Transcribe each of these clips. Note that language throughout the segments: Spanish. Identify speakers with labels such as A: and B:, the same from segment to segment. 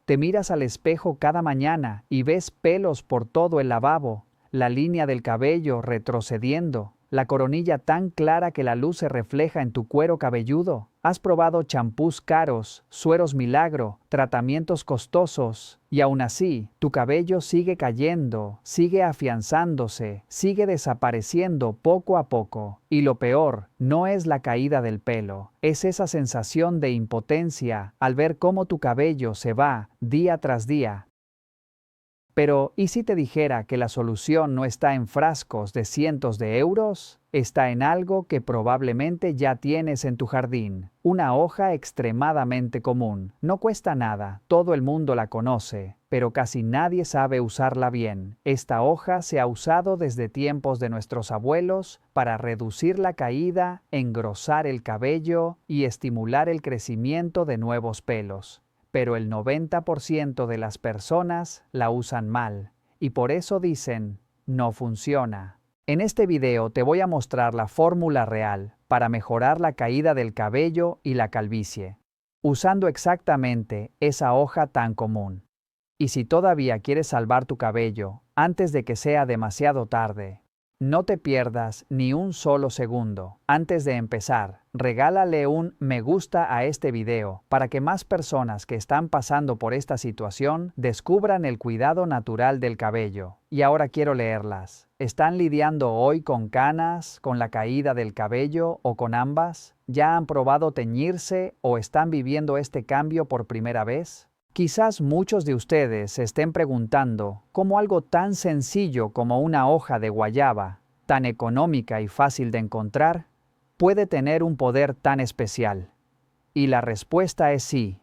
A: Te miras al espejo cada mañana y ves pelos por todo el lavabo, la línea del cabello retrocediendo, la coronilla tan clara que la luz se refleja en tu cuero cabelludo. Has probado champús caros, sueros milagro, tratamientos costosos, y aún así, tu cabello sigue cayendo, sigue afianzándose, sigue desapareciendo poco a poco. Y lo peor, no es la caída del pelo, es esa sensación de impotencia al ver cómo tu cabello se va día tras día. Pero, ¿y si te dijera que la solución no está en frascos de cientos de euros? Está en algo que probablemente ya tienes en tu jardín. Una hoja extremadamente común. No cuesta nada, todo el mundo la conoce, pero casi nadie sabe usarla bien. Esta hoja se ha usado desde tiempos de nuestros abuelos para reducir la caída, engrosar el cabello y estimular el crecimiento de nuevos pelos. Pero el 90% de las personas la usan mal, y por eso dicen, no funciona. En este video te voy a mostrar la fórmula real para mejorar la caída del cabello y la calvicie, usando exactamente esa hoja tan común. Y si todavía quieres salvar tu cabello antes de que sea demasiado tarde, no te pierdas ni un solo segundo. Antes de empezar, regálale un me gusta a este video para que más personas que están pasando por esta situación descubran el cuidado natural del cabello. Y ahora quiero leerlas. ¿Están lidiando hoy con canas, con la caída del cabello o con ambas? ¿Ya han probado teñirse o están viviendo este cambio por primera vez? Quizás muchos de ustedes se estén preguntando cómo algo tan sencillo como una hoja de guayaba, tan económica y fácil de encontrar, puede tener un poder tan especial. Y la respuesta es sí.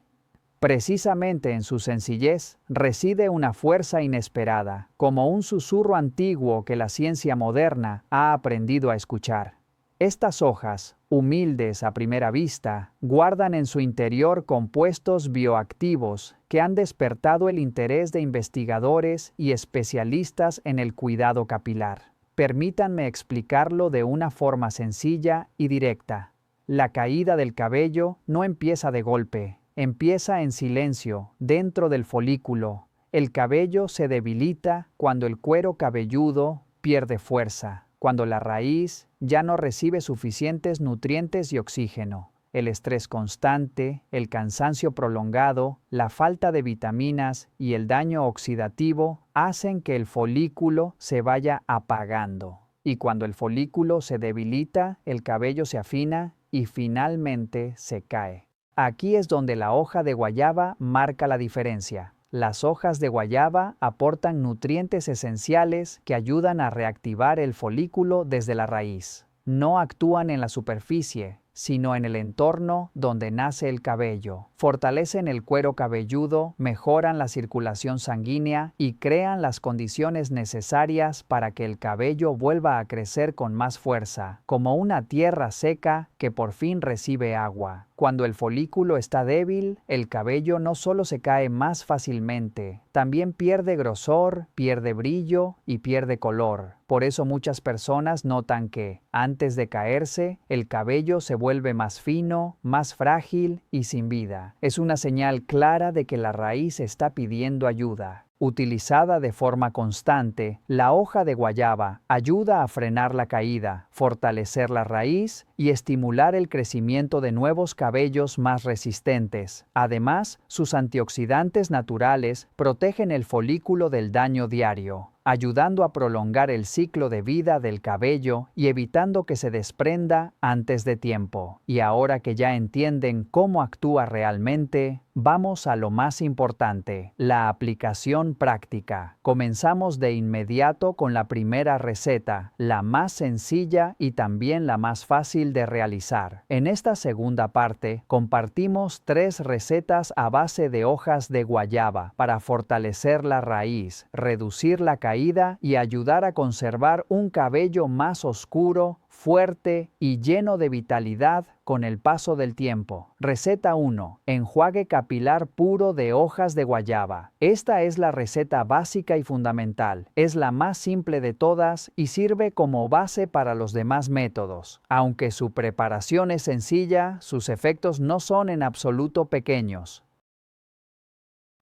A: Precisamente en su sencillez reside una fuerza inesperada, como un susurro antiguo que la ciencia moderna ha aprendido a escuchar. Estas hojas, humildes a primera vista, guardan en su interior compuestos bioactivos que han despertado el interés de investigadores y especialistas en el cuidado capilar. Permítanme explicarlo de una forma sencilla y directa. La caída del cabello no empieza de golpe, empieza en silencio, dentro del folículo. El cabello se debilita cuando el cuero cabelludo pierde fuerza, cuando la raíz ya no recibe suficientes nutrientes y oxígeno. El estrés constante, el cansancio prolongado, la falta de vitaminas y el daño oxidativo hacen que el folículo se vaya apagando. Y cuando el folículo se debilita, el cabello se afina y finalmente se cae. Aquí es donde la hoja de guayaba marca la diferencia. Las hojas de guayaba aportan nutrientes esenciales que ayudan a reactivar el folículo desde la raíz. No actúan en la superficie, sino en el entorno donde nace el cabello. Fortalecen el cuero cabelludo, mejoran la circulación sanguínea y crean las condiciones necesarias para que el cabello vuelva a crecer con más fuerza, como una tierra seca que por fin recibe agua. Cuando el folículo está débil, el cabello no solo se cae más fácilmente, también pierde grosor, pierde brillo y pierde color. Por eso muchas personas notan que, antes de caerse, el cabello se vuelve más fino, más frágil y sin vida. Es una señal clara de que la raíz está pidiendo ayuda. Utilizada de forma constante, la hoja de guayaba ayuda a frenar la caída, fortalecer la raíz y estimular el crecimiento de nuevos cabellos más resistentes. Además, sus antioxidantes naturales protegen el folículo del daño diario, ayudando a prolongar el ciclo de vida del cabello y evitando que se desprenda antes de tiempo. Y ahora que ya entienden cómo actúa realmente, vamos a lo más importante, la aplicación práctica. Comenzamos de inmediato con la primera receta, la más sencilla y también la más fácil de realizar. En esta segunda parte, compartimos 3 recetas a base de hojas de guayaba para fortalecer la raíz, reducir la caída y ayudar a conservar un cabello más oscuro, fuerte y lleno de vitalidad con el paso del tiempo. Receta 1. Enjuague capilar puro de hojas de guayaba. Esta es la receta básica y fundamental. Es la más simple de todas y sirve como base para los demás métodos. Aunque su preparación es sencilla, sus efectos no son en absoluto pequeños.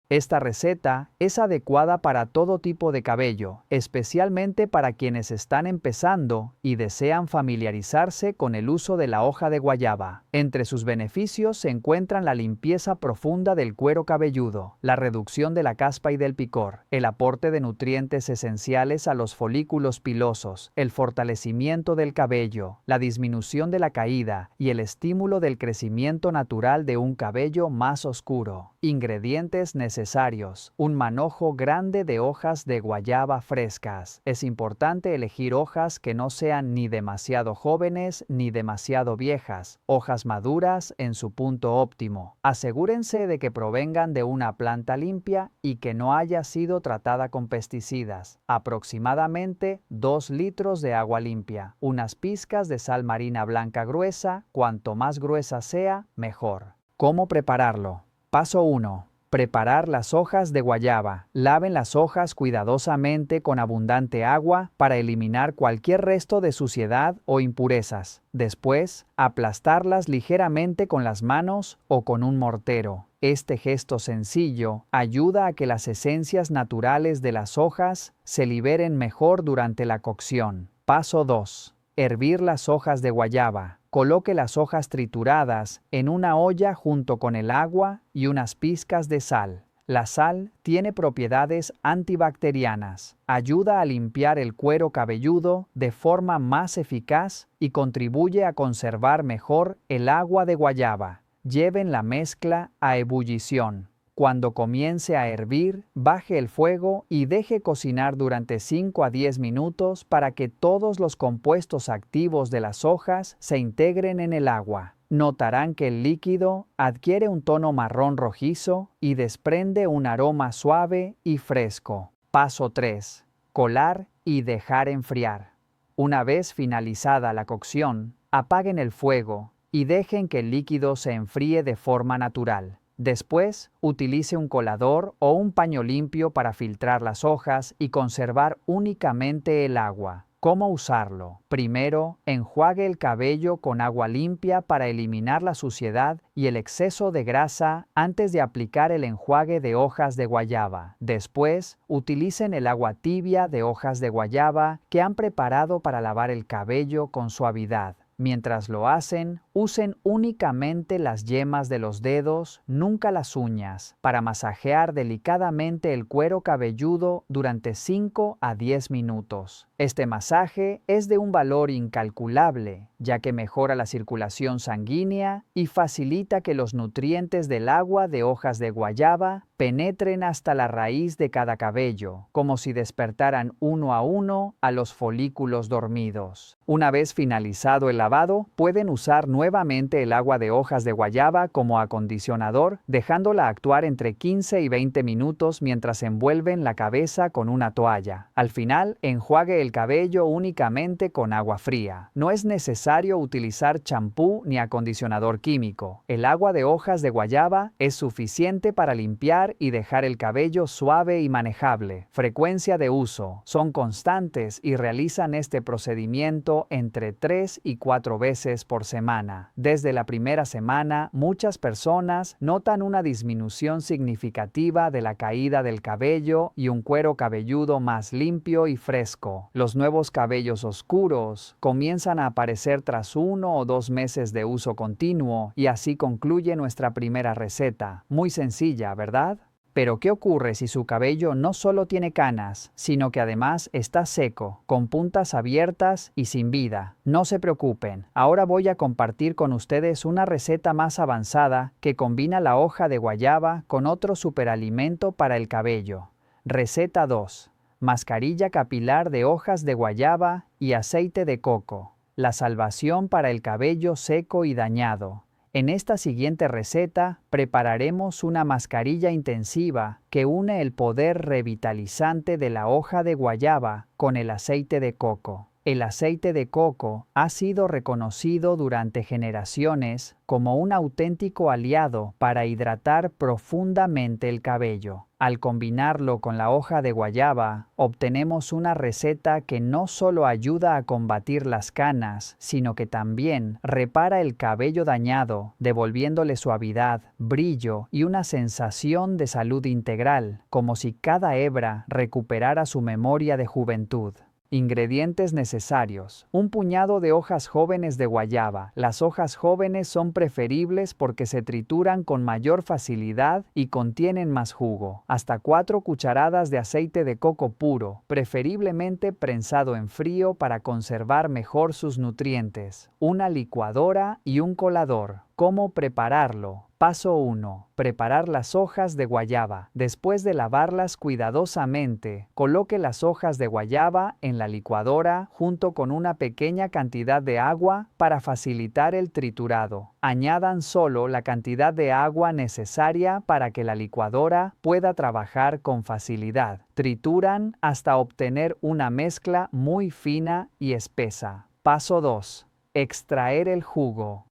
A: Esta receta es adecuada para todo tipo de cabello, especialmente para quienes están empezando y desean familiarizarse con el uso de la hoja de guayaba. Entre sus beneficios se encuentran la limpieza profunda del cuero cabelludo, la reducción de la caspa y del picor, el aporte de nutrientes esenciales a los folículos pilosos, el fortalecimiento del cabello, la disminución de la caída y el estímulo del crecimiento natural de un cabello más oscuro. Ingredientes necesarios: un manojo grande de hojas de guayaba frescas. Es importante elegir hojas que no sean ni demasiado jóvenes ni demasiado viejas, hojas maduras en su punto óptimo. Asegúrense de que provengan de una planta limpia y que no haya sido tratada con pesticidas. Aproximadamente 2 litros de agua limpia, unas pizcas de sal marina blanca gruesa, cuanto más gruesa sea, mejor. ¿Cómo prepararlo? Paso 1. Preparar las hojas de guayaba. Laven las hojas cuidadosamente con abundante agua para eliminar cualquier resto de suciedad o impurezas. Después, aplastarlas ligeramente con las manos o con un mortero. Este gesto sencillo ayuda a que las esencias naturales de las hojas se liberen mejor durante la cocción. Paso 2. Hervir las hojas de guayaba. Coloque las hojas trituradas en una olla junto con el agua y unas pizcas de sal. La sal tiene propiedades antibacterianas, ayuda a limpiar el cuero cabelludo de forma más eficaz y contribuye a conservar mejor el agua de guayaba. Lleven la mezcla a ebullición. Cuando comience a hervir, baje el fuego y deje cocinar durante 5 a 10 minutos para que todos los compuestos activos de las hojas se integren en el agua. Notarán que el líquido adquiere un tono marrón rojizo y desprende un aroma suave y fresco. Paso 3. Colar y dejar enfriar. Una vez finalizada la cocción, apaguen el fuego y dejen que el líquido se enfríe de forma natural. Después, utilice un colador o un paño limpio para filtrar las hojas y conservar únicamente el agua. ¿Cómo usarlo? Primero, enjuague el cabello con agua limpia para eliminar la suciedad y el exceso de grasa antes de aplicar el enjuague de hojas de guayaba. Después, utilicen el agua tibia de hojas de guayaba que han preparado para lavar el cabello con suavidad. Mientras lo hacen, usen únicamente las yemas de los dedos, nunca las uñas, para masajear delicadamente el cuero cabelludo durante 5 a 10 minutos. Este masaje es de un valor incalculable, ya que mejora la circulación sanguínea y facilita que los nutrientes del agua de hojas de guayaba penetren hasta la raíz de cada cabello, como si despertaran uno a los folículos dormidos. Una vez finalizado el lavado, pueden usar nuevamente el agua de hojas de guayaba como acondicionador, dejándola actuar entre 15 y 20 minutos mientras envuelven la cabeza con una toalla. Al final, enjuague el cabello únicamente con agua fría. No es necesario utilizar champú ni acondicionador químico. El agua de hojas de guayaba es suficiente para limpiar y dejar el cabello suave y manejable. Frecuencia de uso. Son constantes y realizan este procedimiento entre 3 y 4 veces por semana. Desde la primera semana, muchas personas notan una disminución significativa de la caída del cabello y un cuero cabelludo más limpio y fresco. Los nuevos cabellos oscuros comienzan a aparecer tras 1 o 2 meses de uso continuo y así concluye nuestra primera receta. Muy sencilla, ¿verdad? Pero ¿qué ocurre si su cabello no solo tiene canas, sino que además está seco, con puntas abiertas y sin vida? No se preocupen, ahora voy a compartir con ustedes una receta más avanzada que combina la hoja de guayaba con otro superalimento para el cabello. Receta 2. Mascarilla capilar de hojas de guayaba y aceite de coco. La salvación para el cabello seco y dañado. En esta siguiente receta prepararemos una mascarilla intensiva que une el poder revitalizante de la hoja de guayaba con el aceite de coco. El aceite de coco ha sido reconocido durante generaciones como un auténtico aliado para hidratar profundamente el cabello. Al combinarlo con la hoja de guayaba, obtenemos una receta que no solo ayuda a combatir las canas, sino que también repara el cabello dañado, devolviéndole suavidad, brillo y una sensación de salud integral, como si cada hebra recuperara su memoria de juventud. Ingredientes necesarios: un puñado de hojas jóvenes de guayaba. Las hojas jóvenes son preferibles porque se trituran con mayor facilidad y contienen más jugo. Hasta 4 cucharadas de aceite de coco puro, preferiblemente prensado en frío para conservar mejor sus nutrientes. Una licuadora y un colador. ¿Cómo prepararlo? Paso 1. Preparar las hojas de guayaba. Después de lavarlas cuidadosamente, coloque las hojas de guayaba en la licuadora junto con una pequeña cantidad de agua para facilitar el triturado. Añadan solo la cantidad de agua necesaria para que la licuadora pueda trabajar con facilidad. Trituran hasta obtener una mezcla muy fina y espesa. Paso 2. Extraer el jugo.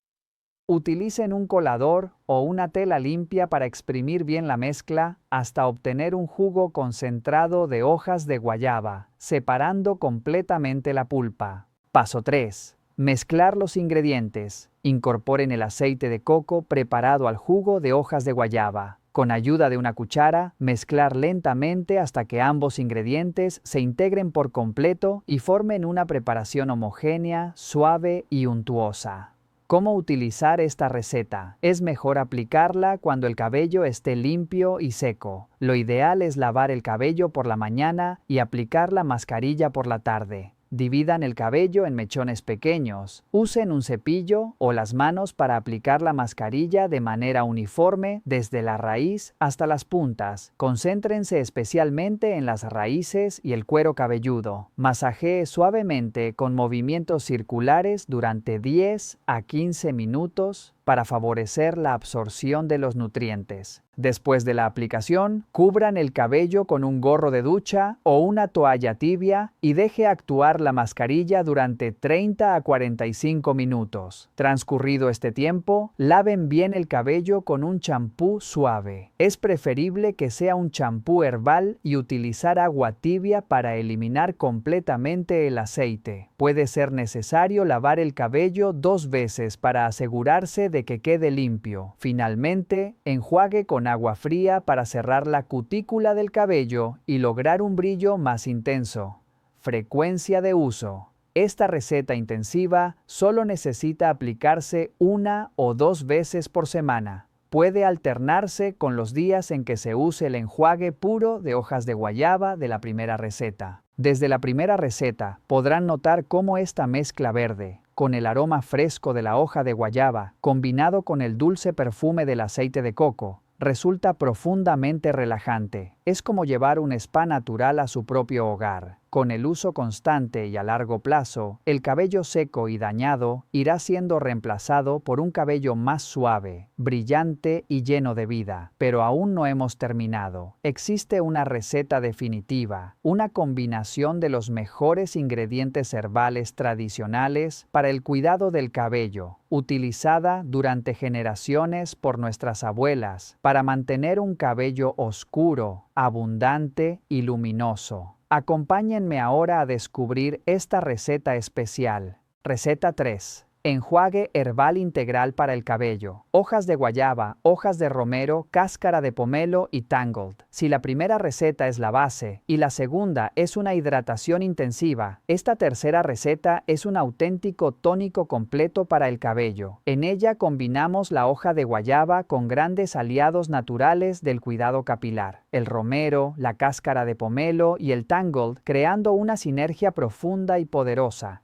A: Utilicen un colador o una tela limpia para exprimir bien la mezcla hasta obtener un jugo concentrado de hojas de guayaba, separando completamente la pulpa. Paso 3. Mezclar los ingredientes. Incorporen el aceite de coco preparado al jugo de hojas de guayaba. Con ayuda de una cuchara, mezclar lentamente hasta que ambos ingredientes se integren por completo y formen una preparación homogénea, suave y untuosa. ¿Cómo utilizar esta receta? Es mejor aplicarla cuando el cabello esté limpio y seco. Lo ideal es lavar el cabello por la mañana y aplicar la mascarilla por la tarde. Dividan el cabello en mechones pequeños. Usen un cepillo o las manos para aplicar la mascarilla de manera uniforme desde la raíz hasta las puntas. Concéntrense especialmente en las raíces y el cuero cabelludo. Masajee suavemente con movimientos circulares durante 10 a 15 minutos para favorecer la absorción de los nutrientes. Después de la aplicación, cubran el cabello con un gorro de ducha o una toalla tibia y deje actuar la mascarilla durante 30 a 45 minutos. Transcurrido este tiempo, laven bien el cabello con un champú suave. Es preferible que sea un champú herbal y utilizar agua tibia para eliminar completamente el aceite. Puede ser necesario lavar el cabello 2 veces para asegurarse de que quede limpio. Finalmente, enjuague con agua fría para cerrar la cutícula del cabello y lograr un brillo más intenso. Frecuencia de uso. Esta receta intensiva solo necesita aplicarse 1 o 2 veces por semana. Puede alternarse con los días en que se use el enjuague puro de hojas de guayaba de la primera receta. Desde la primera receta podrán notar cómo esta mezcla verde, con el aroma fresco de la hoja de guayaba, combinado con el dulce perfume del aceite de coco, resulta profundamente relajante. Es como llevar un spa natural a su propio hogar. Con el uso constante y a largo plazo, el cabello seco y dañado irá siendo reemplazado por un cabello más suave, brillante y lleno de vida. Pero aún no hemos terminado. Existe una receta definitiva, una combinación de los mejores ingredientes herbales tradicionales para el cuidado del cabello, utilizada durante generaciones por nuestras abuelas para mantener un cabello oscuro, abundante y luminoso. Acompáñenme ahora a descubrir esta receta especial. Receta 3. Enjuague herbal integral para el cabello. Hojas de guayaba, hojas de romero, cáscara de pomelo y tangled. Si la primera receta es la base y la segunda es una hidratación intensiva, esta tercera receta es un auténtico tónico completo para el cabello. En ella combinamos la hoja de guayaba con grandes aliados naturales del cuidado capilar, el romero, la cáscara de pomelo y el tangled, creando una sinergia profunda y poderosa.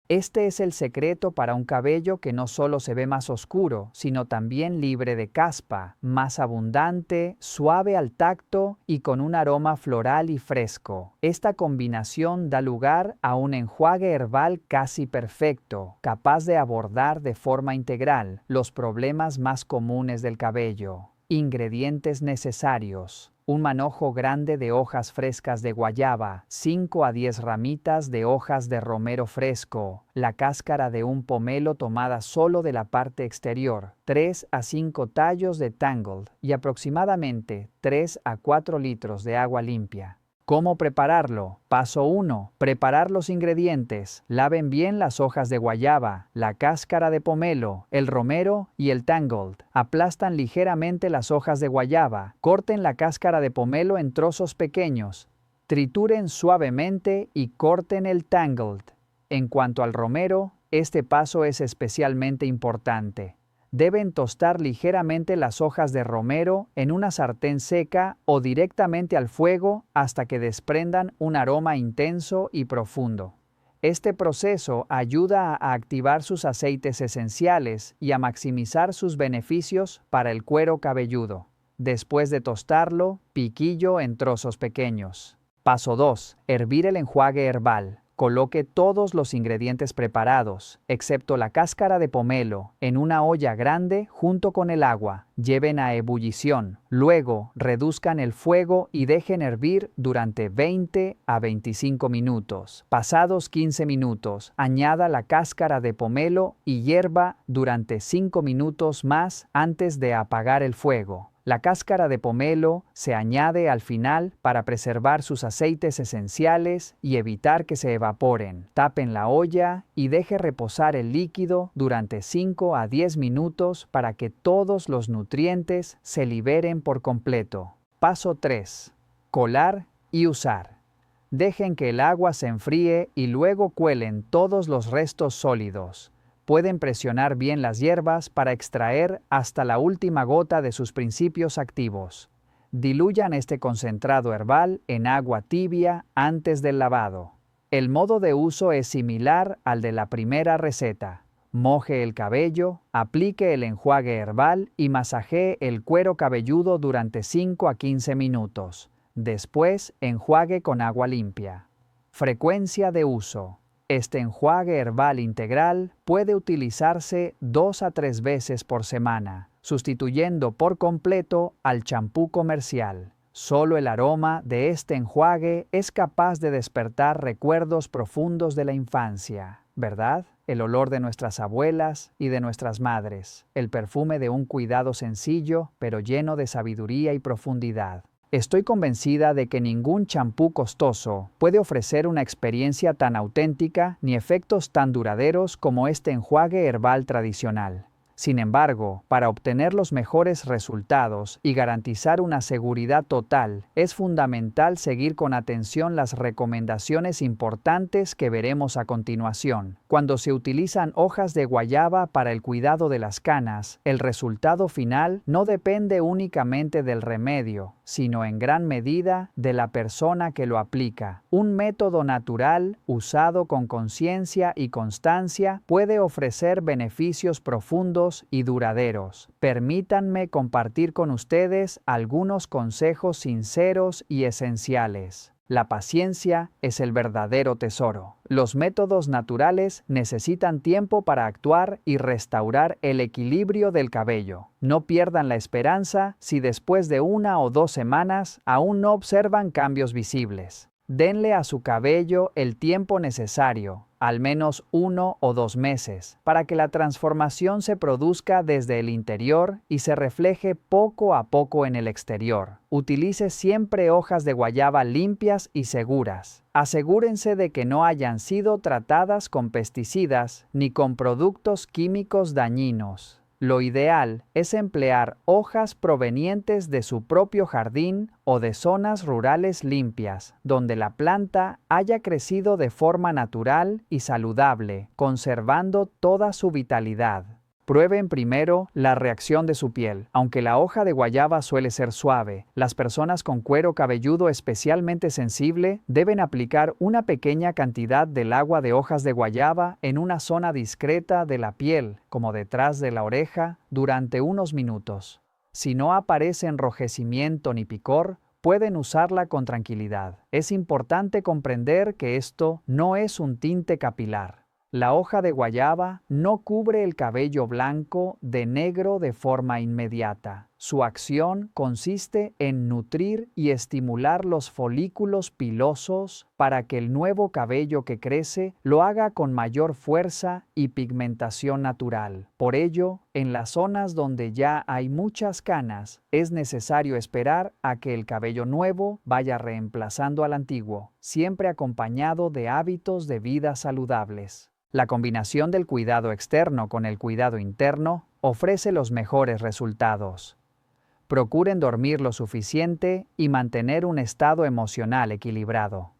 A: Este es el secreto para un cabello que no solo se ve más oscuro, sino también libre de caspa, más abundante, suave al tacto y con un aroma floral y fresco. Esta combinación da lugar a un enjuague herbal casi perfecto, capaz de abordar de forma integral los problemas más comunes del cabello. Ingredientes necesarios: un manojo grande de hojas frescas de guayaba, 5 a 10 ramitas de hojas de romero fresco, la cáscara de un pomelo tomada solo de la parte exterior, 3 a 5 tallos de tangled y aproximadamente 3 a 4 litros de agua limpia. ¿Cómo prepararlo? Paso 1. Preparar los ingredientes. Laven bien las hojas de guayaba, la cáscara de pomelo, el romero y el tangled. Aplastan ligeramente las hojas de guayaba. Corten la cáscara de pomelo en trozos pequeños. Trituren suavemente y corten el tangled. En cuanto al romero, este paso es especialmente importante. Deben tostar ligeramente las hojas de romero en una sartén seca o directamente al fuego hasta que desprendan un aroma intenso y profundo. Este proceso ayuda a activar sus aceites esenciales y a maximizar sus beneficios para el cuero cabelludo. Después de tostarlo, piquillo en trozos pequeños. Paso 2. Hervir el enjuague herbal. Coloque todos los ingredientes preparados, excepto la cáscara de pomelo, en una olla grande junto con el agua. Lleven a ebullición. Luego, reduzcan el fuego y dejen hervir durante 20 a 25 minutos. Pasados 15 minutos, añada la cáscara de pomelo y hierva durante 5 minutos más antes de apagar el fuego. La cáscara de pomelo se añade al final para preservar sus aceites esenciales y evitar que se evaporen. Tapen la olla y deje reposar el líquido durante 5 a 10 minutos para que todos los nutrientes se liberen por completo. Paso 3. Colar y usar. Dejen que el agua se enfríe y luego cuelen todos los restos sólidos. Pueden presionar bien las hierbas para extraer hasta la última gota de sus principios activos. Diluyan este concentrado herbal en agua tibia antes del lavado. El modo de uso es similar al de la primera receta. Moje el cabello, aplique el enjuague herbal y masajee el cuero cabelludo durante 5 a 15 minutos. Después, enjuague con agua limpia. Frecuencia de uso. Este enjuague herbal integral puede utilizarse 2 a 3 veces por semana, sustituyendo por completo al champú comercial. Solo el aroma de este enjuague es capaz de despertar recuerdos profundos de la infancia, ¿verdad? El olor de nuestras abuelas y de nuestras madres, el perfume de un cuidado sencillo pero lleno de sabiduría y profundidad. Estoy convencida de que ningún champú costoso puede ofrecer una experiencia tan auténtica ni efectos tan duraderos como este enjuague herbal tradicional. Sin embargo, para obtener los mejores resultados y garantizar una seguridad total, es fundamental seguir con atención las recomendaciones importantes que veremos a continuación. Cuando se utilizan hojas de guayaba para el cuidado de las canas, el resultado final no depende únicamente del remedio, sino en gran medida de la persona que lo aplica. Un método natural, usado con conciencia y constancia, puede ofrecer beneficios profundos y duraderos. Permítanme compartir con ustedes algunos consejos sinceros y esenciales. La paciencia es el verdadero tesoro. Los métodos naturales necesitan tiempo para actuar y restaurar el equilibrio del cabello. No pierdan la esperanza si después de 1 o 2 semanas aún no observan cambios visibles. Denle a su cabello el tiempo necesario, al menos 1 o 2 meses, para que la transformación se produzca desde el interior y se refleje poco a poco en el exterior. Utilice siempre hojas de guayaba limpias y seguras. Asegúrense de que no hayan sido tratadas con pesticidas ni con productos químicos dañinos. Lo ideal es emplear hojas provenientes de su propio jardín o de zonas rurales limpias, donde la planta haya crecido de forma natural y saludable, conservando toda su vitalidad. Prueben primero la reacción de su piel. Aunque la hoja de guayaba suele ser suave, las personas con cuero cabelludo especialmente sensible deben aplicar una pequeña cantidad del agua de hojas de guayaba en una zona discreta de la piel, como detrás de la oreja, durante unos minutos. Si no aparece enrojecimiento ni picor, pueden usarla con tranquilidad. Es importante comprender que esto no es un tinte capilar. La hoja de guayaba no cubre el cabello blanco de negro de forma inmediata. Su acción consiste en nutrir y estimular los folículos pilosos para que el nuevo cabello que crece lo haga con mayor fuerza y pigmentación natural. Por ello, en las zonas donde ya hay muchas canas, es necesario esperar a que el cabello nuevo vaya reemplazando al antiguo, siempre acompañado de hábitos de vida saludables. La combinación del cuidado externo con el cuidado interno ofrece los mejores resultados. Procuren dormir lo suficiente y mantener un estado emocional equilibrado.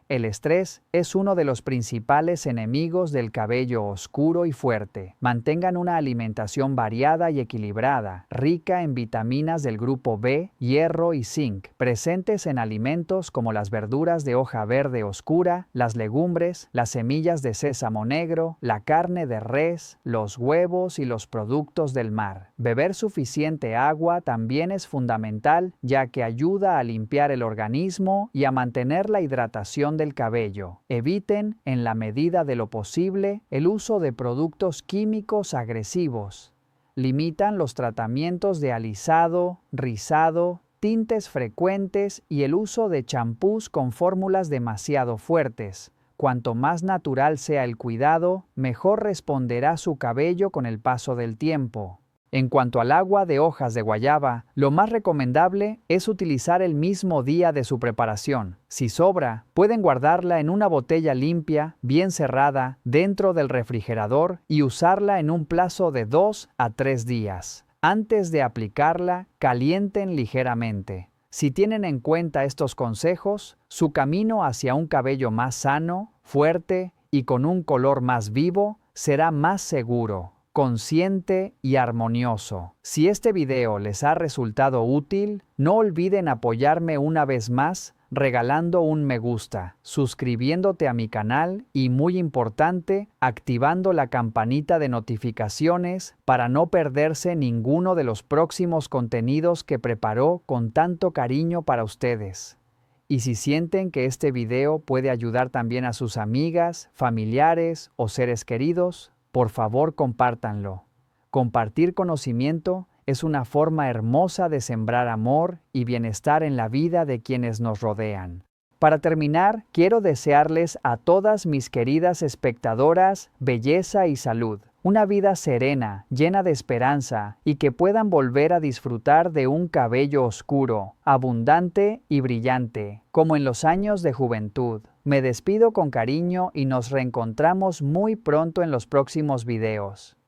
A: El estrés es uno de los principales enemigos del cabello oscuro y fuerte. Mantengan una alimentación variada y equilibrada, rica en vitaminas del grupo B, hierro y zinc, presentes en alimentos como las verduras de hoja verde oscura, las legumbres, las semillas de sésamo negro, la carne de res, los huevos y los productos del mar. Beber suficiente agua también es fundamental, ya que ayuda a limpiar el organismo y a mantener la hidratación del cabello. Eviten, en la medida de lo posible, el uso de productos químicos agresivos. Limitan los tratamientos de alisado, rizado, tintes frecuentes y el uso de champús con fórmulas demasiado fuertes. Cuanto más natural sea el cuidado, mejor responderá su cabello con el paso del tiempo. En cuanto al agua de hojas de guayaba, lo más recomendable es utilizar el mismo día de su preparación. Si sobra, pueden guardarla en una botella limpia, bien cerrada, dentro del refrigerador y usarla en un plazo de 2 a 3 días. Antes de aplicarla, calienten ligeramente. Si tienen en cuenta estos consejos, su camino hacia un cabello más sano, fuerte y con un color más vivo será más seguro, consciente y armonioso. Si este video les ha resultado útil, no olviden apoyarme una vez más regalando un me gusta, suscribiéndote a mi canal y, muy importante, activando la campanita de notificaciones para no perderse ninguno de los próximos contenidos que preparó con tanto cariño para ustedes. Y si sienten que este video puede ayudar también a sus amigas, familiares o seres queridos, por favor, compártanlo. Compartir conocimiento es una forma hermosa de sembrar amor y bienestar en la vida de quienes nos rodean. Para terminar, quiero desearles a todas mis queridas espectadoras belleza y salud, una vida serena, llena de esperanza y que puedan volver a disfrutar de un cabello oscuro, abundante y brillante, como en los años de juventud. Me despido con cariño y nos reencontramos muy pronto en los próximos videos.